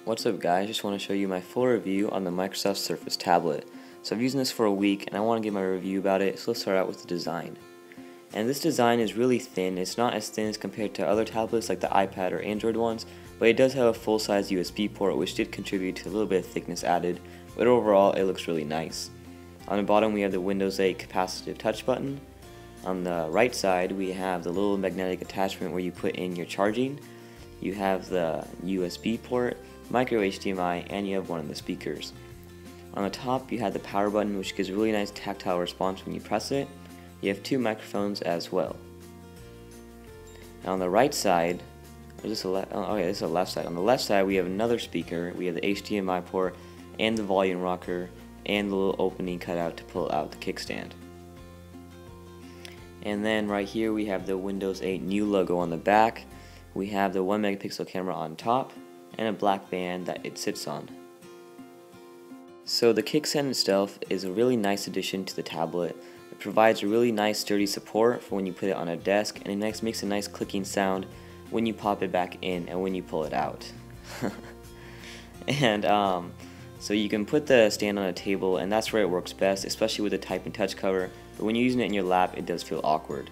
What's up guys, just want to show you my full review on the Microsoft Surface tablet. So I've used this for a week and I want to give my review about it, so let's start out with the design. And this design is really thin. It's not as thin as compared to other tablets like the iPad or Android ones, but it does have a full-size USB port which did contribute to a little bit of thickness added, but overall it looks really nice. On the bottom we have the Windows 8 capacitive touch button. On the right side we have the little magnetic attachment where you put in your charging. You have the USB port, micro HDMI, and you have one of the speakers. On the top you have the power button, which gives a really nice tactile response when you press it. You have two microphones as well. And on the right side, this is the left side. On the left side we have another speaker. We have the HDMI port and the volume rocker and the little opening cut out to pull out the kickstand. And then right here we have the Windows 8 new logo on the back. We have the 1 megapixel camera on top and a black band that it sits on. So the kickstand itself is a really nice addition to the tablet. It provides a really nice sturdy support for when you put it on a desk, and it makes a nice clicking sound when you pop it back in and when you pull it out. And so you can put the stand on a table, and that's where it works best, especially with the Type and Touch cover, but when you're using it in your lap it does feel awkward.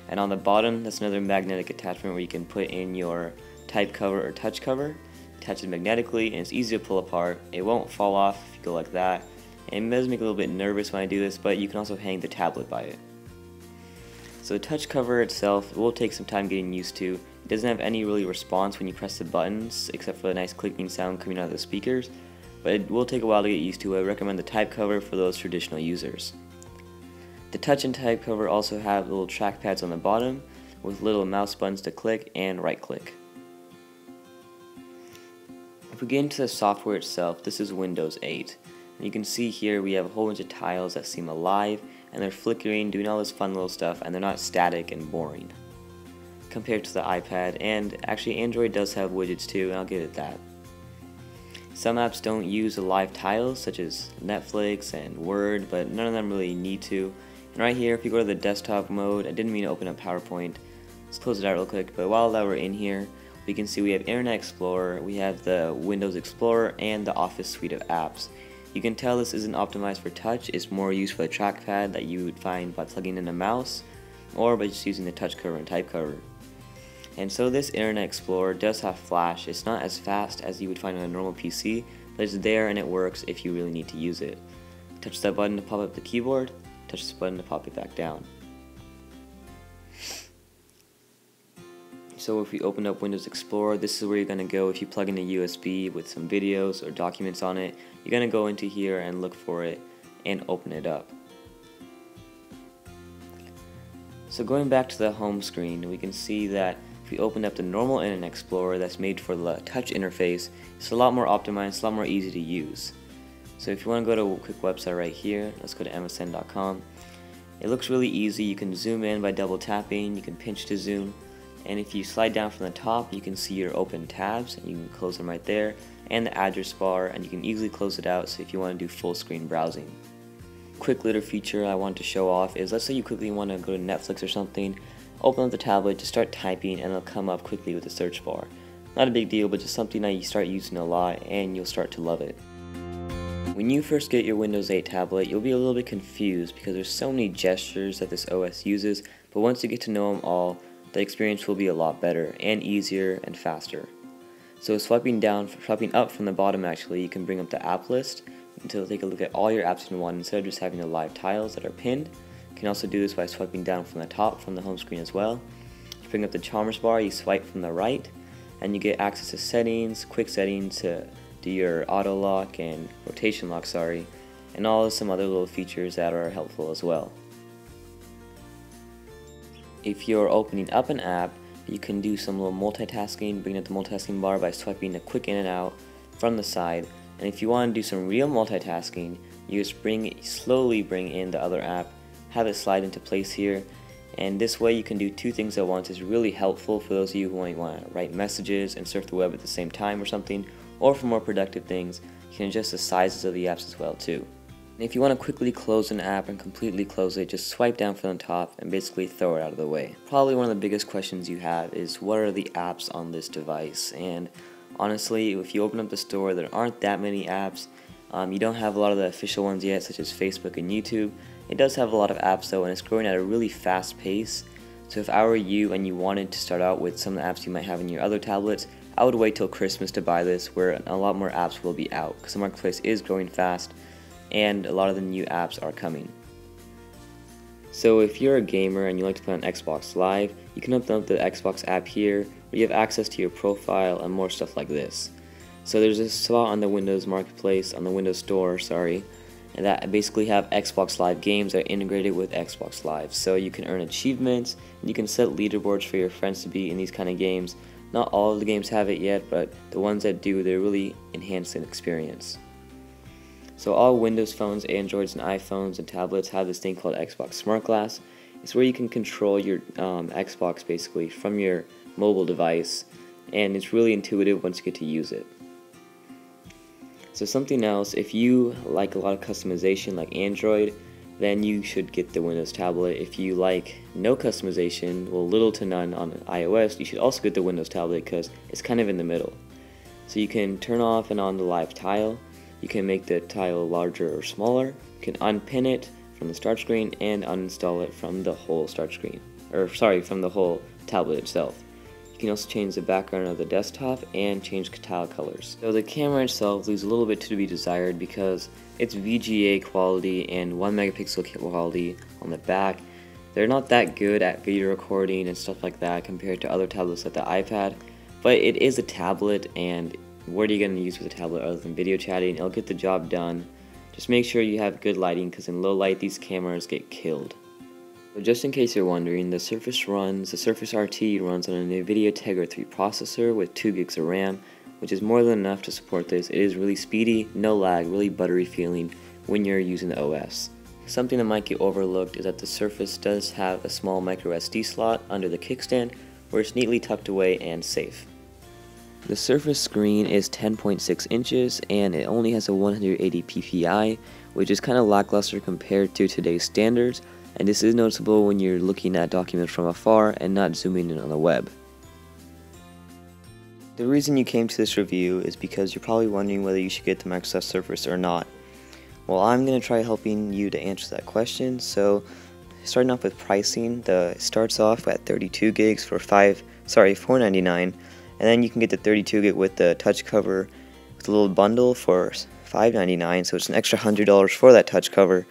And on the bottom, that's another magnetic attachment where you can put in your type cover or touch cover. Attach it magnetically, and it's easy to pull apart. It won't fall off if you go like that. And it does make me a little bit nervous when I do this, but you can also hang the tablet by it. So the touch cover itself, it will take some time getting used to. It doesn't have any really response when you press the buttons, except for the nice clicking sound coming out of the speakers. But it will take a while to get used to. I recommend the type cover for those traditional users. The touch and type cover also have little trackpads on the bottom with little mouse buttons to click and right click. If we get into the software itself, this is Windows 8. And you can see here we have a whole bunch of tiles that seem alive, and they're flickering, doing all this fun little stuff, and they're not static and boring compared to the iPad. And actually Android does have widgets too, and I'll give it that. Some apps don't use the live tiles such as Netflix and Word, but none of them really need to. And right here, if you go to the desktop mode, I didn't mean to open up PowerPoint. Let's close it out real quick, but while that we're in here, we can see we have Internet Explorer, we have the Windows Explorer, and the Office suite of apps. You can tell this isn't optimized for touch, it's more used for the trackpad that you would find by plugging in a mouse, or by just using the touch cover and type cover. And so this Internet Explorer does have flash. It's not as fast as you would find on a normal PC, but it's there and it works if you really need to use it. Touch that button to pop up the keyboard, touch this button to pop it back down. So if we open up Windows Explorer, this is where you're going to go if you plug in a USB with some videos or documents on it. You're going to go into here and look for it and open it up. So going back to the home screen, we can see that if we open up the normal Internet Explorer that's made for the touch interface, it's a lot more optimized, it's a lot more easy to use. So if you want to go to a quick website right here, let's go to msn.com. It looks really easy. You can zoom in by double tapping, you can pinch to zoom, and if you slide down from the top you can see your open tabs, and you can close them right there, and the address bar, and you can easily close it out so if you want to do full screen browsing. Quick little feature I want to show off is, let's say you quickly want to go to Netflix or something, open up the tablet, just start typing and it'll come up quickly with the search bar. Not a big deal, but just something that you start using a lot and you'll start to love it. When you first get your Windows 8 tablet, you'll be a little bit confused because there's so many gestures that this OS uses, but once you get to know them all, the experience will be a lot better and easier and faster. So swiping up from the bottom, actually, you can bring up the app list to take a look at all your apps in one instead of just having the live tiles that are pinned. You can also do this by swiping down from the top from the home screen as well. To bring up the Chalmers bar, you swipe from the right and you get access to settings, quick settings to do your auto lock and rotation lock, and all some other little features that are helpful as well. If you're opening up an app, you can do some little multitasking, bring up the multitasking bar by swiping a quick in and out from the side. And if you want to do some real multitasking, you just slowly bring in the other app, have it slide into place here, and this way you can do two things at once. It's really helpful for those of you who want to write messages and surf the web at the same time or something, or for more productive things. You can adjust the sizes of the apps as well too. And if you want to quickly close an app and completely close it, just swipe down from the top and basically throw it out of the way. Probably one of the biggest questions you have is, what are the apps on this device? And Honestly, if you open up the store, there aren't that many apps. You don't have a lot of the official ones yet, such as Facebook and YouTube. It does have a lot of apps though, and it's growing at a really fast pace. So if I were you and you wanted to start out with some of the apps you might have in your other tablets, I would wait till Christmas to buy this, where a lot more apps will be out, because the marketplace is growing fast and a lot of the new apps are coming. So if you're a gamer and you like to play on Xbox Live, you can open up the Xbox app here, where you have access to your profile and more stuff like this. So there's a spot on the Windows Marketplace, on the Windows Store, sorry, and that basically have Xbox Live games that are integrated with Xbox Live. So you can earn achievements, and you can set leaderboards for your friends to be in these kind of games. Not all of the games have it yet, but the ones that do, they really enhance the experience. So all Windows phones, Androids, and iPhones and tablets have this thing called Xbox Smart Glass. It's where you can control your Xbox basically from your mobile device, and it's really intuitive once you get to use it. So something else, if you like a lot of customization like Android, then you should get the Windows tablet. If you like no customization, well, little to none on iOS, you should also get the Windows tablet because it's kind of in the middle. So you can turn off and on the live tile. You can make the tile larger or smaller. You can unpin it from the start screen and uninstall it from the whole start screen, from the whole tablet itself. You can also change the background of the desktop and change tile colors. So the camera itself leaves a little bit to be desired because it's VGA quality and 1 megapixel quality on the back. They're not that good at video recording and stuff like that compared to other tablets like the iPad, but it is a tablet, and what are you going to use with a tablet other than video chatting? It'll get the job done. Just make sure you have good lighting, because in low light these cameras get killed. So just in case you're wondering, the Surface RT runs on a NVIDIA Tegra 3 processor with 2 gigs of RAM, which is more than enough to support this. It is really speedy, no lag, really buttery feeling when you're using the OS. Something that might get overlooked is that the Surface does have a small micro SD slot under the kickstand, where it's neatly tucked away and safe. The Surface screen is 10.6 inches and it only has a 180 ppi, which is kind of lackluster compared to today's standards, and this is noticeable when you're looking at documents from afar and not zooming in on the web. The reason you came to this review is because you're probably wondering whether you should get the Microsoft Surface or not. Well, I'm going to try helping you to answer that question. So starting off with pricing, it starts off at 32 gigs for $4.99, and then you can get the 32 gig with the touch cover with a little bundle for $5.99, so it's an extra $100 for that touch cover.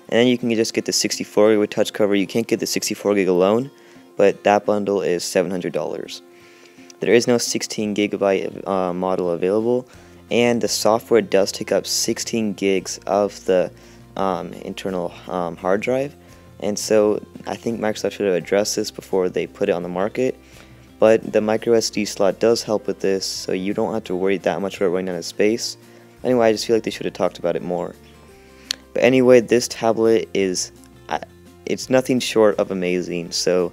And then you can just get the 64 gig with touch cover. You can't get the 64 gig alone, but that bundle is $700. There is no 16 gigabyte model available, and the software does take up 16 gigs of the internal hard drive. And so I think Microsoft should have addressed this before they put it on the market. But the micro SD slot does help with this, so you don't have to worry that much about running out of space. Anyway, I just feel like they should have talked about it more. But anyway, this tablet it's nothing short of amazing. So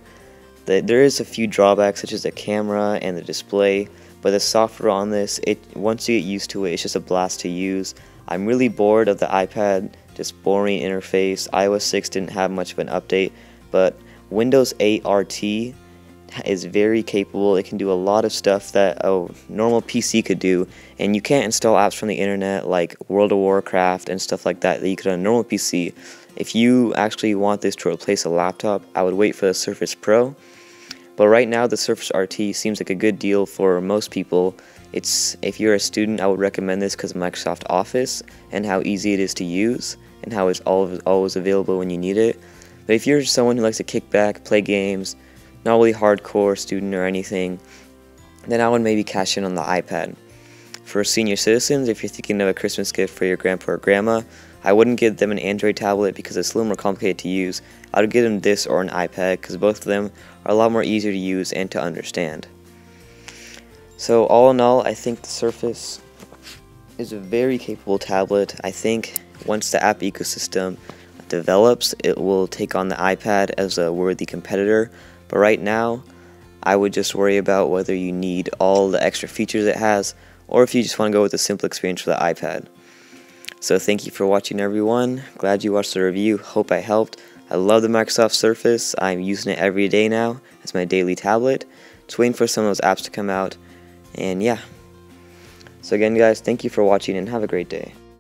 there is a few drawbacks, such as the camera and the display, but the software on this, once you get used to it, it's just a blast to use. I'm really bored of the iPad, just boring interface. iOS 6 didn't have much of an update, but Windows 8 RT is very capable. It can do a lot of stuff that a normal PC could do, and you can't install apps from the internet like World of Warcraft and stuff like that you could on a normal PC. If you actually want this to replace a laptop, I would wait for the Surface Pro. But right now the Surface RT seems like a good deal for most people. If you're a student, I would recommend this because of Microsoft Office and how easy it is to use and how it's always available when you need it. But if you're someone who likes to kick back, play games, not really hardcore student or anything, then I would maybe cash in on the iPad. For senior citizens, if you're thinking of a Christmas gift for your grandpa or grandma, I wouldn't give them an Android tablet because it's a little more complicated to use. I would give them this or an iPad because both of them are a lot more easier to use and to understand. So all in all, I think the Surface is a very capable tablet. I think once the app ecosystem develops, it will take on the iPad as a worthy competitor. But right now, I would just worry about whether you need all the extra features it has, or if you just want to go with a simple experience for the iPad. So thank you for watching, everyone. Glad you watched the review. Hope I helped. I love the Microsoft Surface. I'm using it every day now as my daily tablet. Just waiting for some of those apps to come out. And yeah, So again guys, thank you for watching and have a great day.